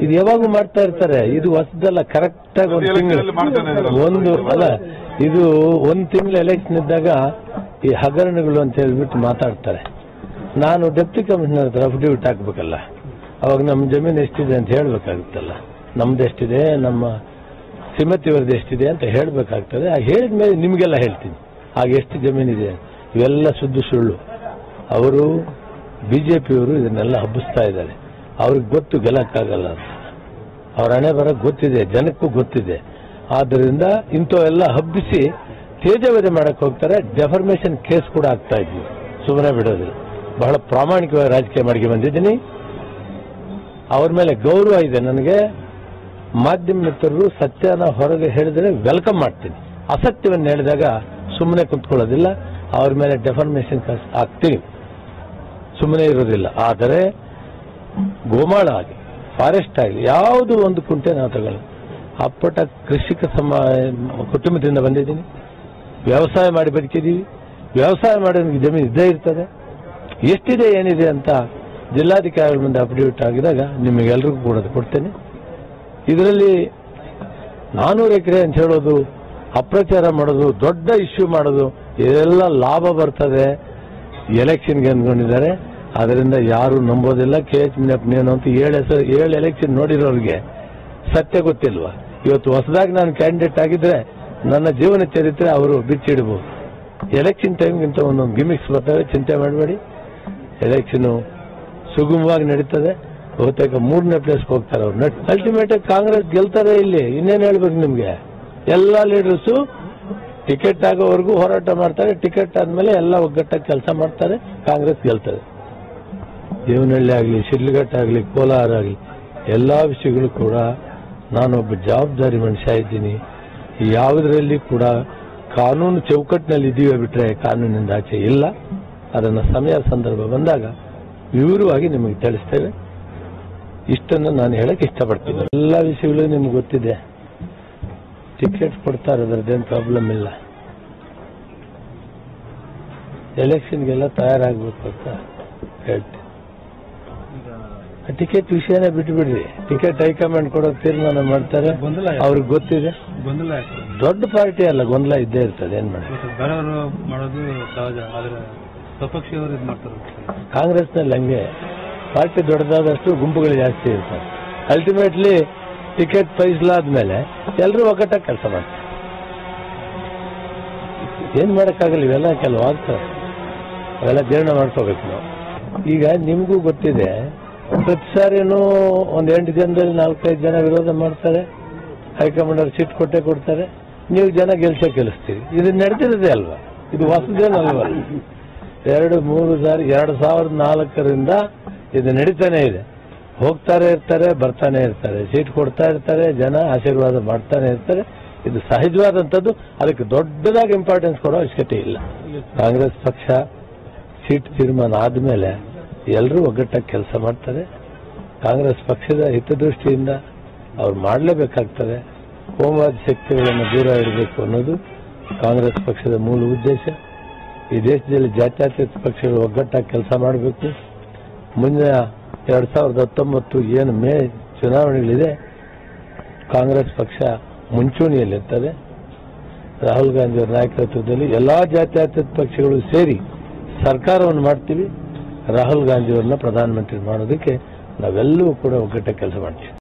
ಇದು ಯಾವಾಗೂ ಮಾಡ್ತಾ ಇರ್ತಾರೆ. ಇದು ಹೊಸದಲ್ಲ, ಕರೆಕ್ಟ್ ಆಗಿ ಒಂದು ತಿಂಗಳು ಅಲ್ಲ, ಇದು ಒಂದು ತಿಂಗಳು ಎಲೆಕ್ಷನ್ ಇದ್ದಾಗ ಈ ಹಗರಣಗಳು ಅಂತ ಹೇಳ್ಬಿಟ್ಟು ಮಾತಾಡ್ತಾರೆ. ನಾನು ಡೆಪ್ಟಿ ಕಮಿಷನರ್ ಹತ್ರ ಅಫಿಡವಿಟ್ ಹಾಕ್ಬೇಕಲ್ಲ, ಅವಾಗ ನಮ್ಮ ಜಮೀನು ಎಷ್ಟಿದೆ ಅಂತ ಹೇಳ್ಬೇಕಾಗುತ್ತಲ್ಲ, ನಮ್ದು ಎಷ್ಟಿದೆ, ನಮ್ಮ ಶ್ರೀಮತಿಯವ್ರದ್ದು ಎಷ್ಟಿದೆ ಅಂತ ಹೇಳ್ಬೇಕಾಗ್ತದೆ. ಹೇಳಿದ ಮೇಲೆ ನಿಮಗೆಲ್ಲ ಹೇಳ್ತೀನಿ ಆಗ ಎಷ್ಟು ಜಮೀನಿದೆ. ಇವೆಲ್ಲ ಸುಳ್ಳು. ಅವರು ಬಿಜೆಪಿಯವರು ಇದನ್ನೆಲ್ಲ ಹಬ್ಬಿಸ್ತಾ ಇದ್ದಾರೆ. ಅವ್ರಿಗೆ ಗೊತ್ತು ಗೆಲ್ಲಕ್ಕಾಗಲ್ಲ ಅಂತ, ಅವ್ರ ಹಣೆ ಬರ ಗೊತ್ತಿದೆ, ಜನಕ್ಕೂ ಗೊತ್ತಿದೆ. ಆದ್ದರಿಂದ ಇಂಥವೆಲ್ಲ ಹಬ್ಬಿಸಿ ತೇಜವಧೆ ಮಾಡಕ್ಕೆ ಹೋಗ್ತಾರೆ. ಡೆಫರ್ಮೇಷನ್ ಕೇಸ್ ಕೂಡ ಆಗ್ತಾ ಇದ್ವಿ, ಸುಮ್ಮನೆ ಬಿಡೋದಿಲ್ಲ. ಬಹಳ ಪ್ರಾಮಾಣಿಕವಾಗಿ ರಾಜಕೀಯ ಮಾಡಿ ಬಂದಿದ್ದೀನಿ. ಅವ್ರ ಮೇಲೆ ಗೌರವ ಇದೆ ನನಗೆ. ಮಾಧ್ಯಮ ಮಿತ್ರರು ಸತ್ಯನ ಹೊರಗೆ ಹೇಳಿದರೆ ವೆಲ್ಕಮ್ ಮಾಡ್ತೀನಿ, ಅಸತ್ಯವನ್ನು ಹೇಳಿದಾಗ ಸುಮ್ಮನೆ ಕುಂತ್ಕೊಳ್ಳೋದಿಲ್ಲ. ಅವ್ರ ಮೇಲೆ ಡೆಫರ್ಮೇಷನ್ ಕೇಸ್ ಹಾಕ್ತೀನಿ, ಸುಮ್ಮನೆ ಇರೋದಿಲ್ಲ. ಆದರೆ ಗೋಮಾಳ ಆಗಿ, ಫಾರೆಸ್ಟ್ ಆಗಲಿ, ಯಾವುದು ಒಂದು ಕುಂಟೆ ನಾವು ತಗೊಳ್ಳಿ. ಅಪ್ಪಟ ಕೃಷಿಕ ಕುಟುಂಬದಿಂದ ಬಂದಿದ್ದೀನಿ, ವ್ಯವಸಾಯ ಮಾಡಿ ಬದುಕಿದ್ದೀವಿ. ವ್ಯವಸಾಯ ಮಾಡೋದಕ್ಕೆ ಜಮೀನು ಇದ್ದೇ ಇರ್ತದೆ. ಎಷ್ಟಿದೆ ಏನಿದೆ ಅಂತ ಜಿಲ್ಲಾಧಿಕಾರಿಗಳ ಮುಂದೆ ಅಫಿಡವಿಟ್ ಆಗಿದಾಗ ನಿಮಗೆಲ್ಲರಿಗೂ ಕೂಡ ಕೊಡ್ತೇನೆ. ಇದರಲ್ಲಿ 400 ಎಕರೆ ಅಂತ ಹೇಳೋದು, ಅಪ್ರಚಾರ ಮಾಡೋದು, ದೊಡ್ಡ ಇಶ್ಯೂ ಮಾಡೋದು, ಇದೆಲ್ಲ ಲಾಭ ಬರ್ತದೆ ಎಲೆಕ್ಷನ್ಗೆ ಅಂದ್ಕೊಂಡಿದ್ದಾರೆ. ಅದರಿಂದ ಯಾರು ನಂಬೋದಿಲ್ಲ. KH ಮುನಿಯಪ್ಪನೇನು ಅಂತ 7 ಎಲೆಕ್ಷನ್ ನೋಡಿರೋರಿಗೆ ಸತ್ಯ ಗೊತ್ತಿಲ್ವಾ? ಇವತ್ತು ಹೊಸದಾಗಿ ನಾನು ಕ್ಯಾಂಡಿಡೇಟ್ ಆಗಿದ್ರೆ ನನ್ನ ಜೀವನ ಚರಿತ್ರೆ ಅವರು ಬಿಚ್ಚಿಡಬಹುದು. ಎಲೆಕ್ಷನ್ ಟೈಮ್ಗಿಂತ ಒಂದೊಂದು ಗಿಮಿಕ್ಸ್ ಬರ್ತವೆ, ಚಿಂತೆ ಮಾಡಬೇಡಿ. ಎಲೆಕ್ಷನ್ ಸುಗಮವಾಗಿ ನಡೀತದೆ. ಬಹುತೇಕ 3ನೇ ಪ್ಲೇಸ್ಗೆ ಹೋಗ್ತಾರೆ ಅವ್ರು. ಅಲ್ಟಿಮೇಟ್ ಕಾಂಗ್ರೆಸ್ ಗೆಲ್ತಾರೆ. ಇಲ್ಲಿ ಇನ್ನೇನು ಹೇಳ್ಬೇಕು ನಿಮ್ಗೆ? ಎಲ್ಲ ಲೀಡರ್ಸು ಟಿಕೆಟ್ ಆಗೋವರೆಗೂ ಹೋರಾಟ ಮಾಡ್ತಾರೆ. ಟಿಕೆಟ್ ಆದ್ಮೇಲೆ ಎಲ್ಲ ಒಗ್ಗಟ್ಟಾಗಿ ಕೆಲಸ ಮಾಡ್ತಾರೆ. ಕಾಂಗ್ರೆಸ್ ಗೆಲ್ತದೆ. ದೇವನಹಳ್ಳಿ ಆಗಲಿ, ಶಿಡ್ಲಘಟ್ಟ ಆಗಲಿ, ಕೋಲಾರ ಆಗಲಿ, ಎಲ್ಲಾ ವಿಷಯಗಳು ಕೂಡ ನಾನೊಬ್ಬ ಜವಾಬ್ದಾರಿ ಮನುಷ್ಯ ಇದ್ದೀನಿ. ಯಾವುದರಲ್ಲಿ ಕೂಡ ಕಾನೂನು ಚೌಕಟ್ಟಿನಲ್ಲಿ ಇದೀವಿ ಬಿಟ್ರೆ ಕಾನೂನಿನಿಂದ ಆಚೆ ಇಲ್ಲ. ಅದನ್ನು ಸಮಯ ಸಂದರ್ಭ ಬಂದಾಗ ವಿವರವಾಗಿ ನಿಮಗೆ ತಿಳಿಸ್ತೇವೆ. ಇಷ್ಟನ್ನು ನಾನು ಹೇಳಕ್ಕೆ ಇಷ್ಟಪಡ್ತೀನಿ. ಎಲ್ಲ ವಿಷಯಗಳು ನಿಮ್ಗೆ ಗೊತ್ತಿದೆ. ಟಿಕೆಟ್ ಕೊಡ್ತಾರೆ, ಅದರದ್ದೇನು ಪ್ರಾಬ್ಲಮ್ ಇಲ್ಲ. ಎಲೆಕ್ಷನ್ಗೆಲ್ಲ ತಯಾರಾಗಬೇಕು ಅಂತ ಹೇಳ್ತೀನಿ. ಟಿಕೆಟ್ ವಿಷಯನೇ ಬಿಟ್ಟುಬಿಡ್ರಿ. ಟಿಕೆಟ್ ಹೈಕಮಾಂಡ್ ಕೊಡೋಕೆ ತೀರ್ಮಾನ ಮಾಡ್ತಾರೆ, ಅವ್ರಿಗೆ ಗೊತ್ತಿದೆ. ದೊಡ್ಡ ಪಾರ್ಟಿ ಅಲ್ಲ, ಗೊಂದಲ ಇದ್ದೇ ಇರ್ತದೆ. ಏನ್ ಮಾಡೋದು ಕಾಂಗ್ರೆಸ್ನಲ್ಲಿ ಹಂಗೆ. ಪಾರ್ಟಿ ದೊಡ್ಡದಾದಷ್ಟು ಗುಂಪುಗಳು ಜಾಸ್ತಿ ಇರ್ತಾರೆ. ಅಲ್ಟಿಮೇಟ್ಲಿ ಟಿಕೆಟ್ ಫೈಸಲಾದ್ಮೇಲೆ ಎಲ್ಲರೂ ಒಗ್ಗಟ್ಟಾಗಿ ಕೆಲಸ ಮಾಡ್ತಾರೆ. ಏನ್ ಮಾಡಕ್ಕಾಗಲ್ಲ, ಇವೆಲ್ಲ ಕೆಲವು ಆಗ್ತವೆ. ಅವೆಲ್ಲ ಜೀರ್ಣ ಮಾಡ್ಕೋಬೇಕು ನಾವು. ಈಗ ನಿಮಗೂ ಗೊತ್ತಿದೆ, ಪ್ರತಿ ಸಾರಿನೂ ಒಂದು 8 ಜನದಲ್ಲಿ 4-5 ಜನ ವಿರೋಧ ಮಾಡ್ತಾರೆ. ಹೈಕಮಾಂಡ್ ಅವ್ರು ಸೀಟ್ ಕೊಟ್ಟೆ ಕೊಡ್ತಾರೆ. ನೀವು ಜನ ಗೆಲ್ಲಿಸ್ತೀರಿ. ಇದು ನಡೆದಿರೋದೇ ಅಲ್ವಾ? ಇದು ಹೊಸದೇನಲ್ವ? 2-3 ಸಾರಿ 2004ರಿಂದ ಇದು ನಡೀತಾನೆ ಇದೆ. ಹೋಗ್ತಾರೆ ಇರ್ತಾರೆ, ಬರ್ತಾನೆ ಇರ್ತಾರೆ, ಸೀಟ್ ಕೊಡ್ತಾ ಇರ್ತಾರೆ, ಜನ ಆಶೀರ್ವಾದ ಮಾಡ್ತಾನೆ ಇರ್ತಾರೆ. ಇದು ಸಹಜವಾದಂಥದ್ದು. ಅದಕ್ಕೆ ದೊಡ್ಡದಾಗಿ ಇಂಪಾರ್ಟೆನ್ಸ್ ಕೊಡೋ ಅವಶ್ಯಕತೆ ಇಲ್ಲ. ಕಾಂಗ್ರೆಸ್ ಪಕ್ಷ ಸೀಟ್ ತೀರ್ಮಾನ ಆದ್ಮೇಲೆ ಎಲ್ಲರೂ ಒಗ್ಗಟ್ಟಾಗಿ ಕೆಲಸ ಮಾಡ್ತಾರೆ. ಕಾಂಗ್ರೆಸ್ ಪಕ್ಷದ ಹಿತದೃಷ್ಟಿಯಿಂದ ಅವ್ರು ಮಾಡಲೇಬೇಕಾಗ್ತದೆ. ಕೋಮುವಾದ ಶಕ್ತಿಗಳನ್ನು ದೂರ ಇಡಬೇಕು ಅನ್ನೋದು ಕಾಂಗ್ರೆಸ್ ಪಕ್ಷದ ಮೂಲ ಉದ್ದೇಶ. ಈ ದೇಶದಲ್ಲಿ ಜಾತ್ಯತೀತ ಪಕ್ಷಗಳು ಒಗ್ಗಟ್ಟಾಗಿ ಕೆಲಸ ಮಾಡಬೇಕು. ಮುಂದಿನ 2019 ಏನು ಮೇ ಚುನಾವಣೆಗಳಿದೆ, ಕಾಂಗ್ರೆಸ್ ಪಕ್ಷ ಮುಂಚೂಣಿಯಲ್ಲಿರ್ತದೆ. ರಾಹುಲ್ ಗಾಂಧಿ ಅವರ ನಾಯಕತ್ವದಲ್ಲಿ ಎಲ್ಲಾ ಜಾತ್ಯತೀತ ಪಕ್ಷಗಳು ಸೇರಿ ಸರ್ಕಾರವನ್ನು ಮಾಡ್ತೀವಿ. ರಾಹುಲ್ ಗಾಂಧಿ ಅವರನ್ನ ಪ್ರಧಾನಮಂತ್ರಿ ಮಾಡೋದಕ್ಕೆ ನಾವೆಲ್ಲವೂ ಕೂಡ ಒಗ್ಗಟ್ಟಾಗಿ ಕೆಲಸ ಮಾಡ್ತೀವಿ.